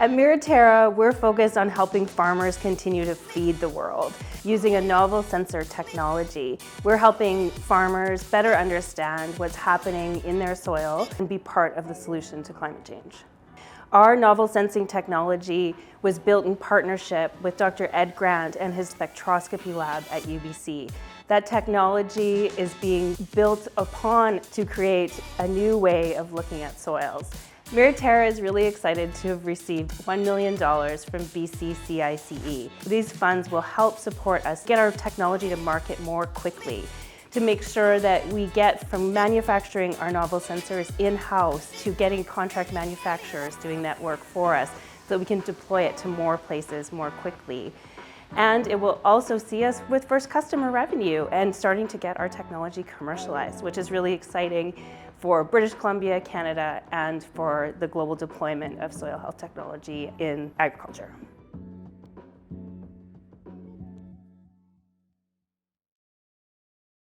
At Miraterra, we're focused on helping farmers continue to feed the world. Using a novel sensor technology, we're helping farmers better understand what's happening in their soil and be part of the solution to climate change. Our novel sensing technology was built in partnership with Dr. Ed Grant and his spectroscopy lab at UBC. That technology is being built upon to create a new way of looking at soils. Miraterra is really excited to have received $1 million from BC CICE. These funds will help support us get our technology to market more quickly, to make sure that we get from manufacturing our novel sensors in-house to getting contract manufacturers doing that work for us so we can deploy it to more places more quickly. And it will also see us with first customer revenue and starting to get our technology commercialized, which is really exciting for British Columbia, Canada, and for the global deployment of soil health technology in agriculture.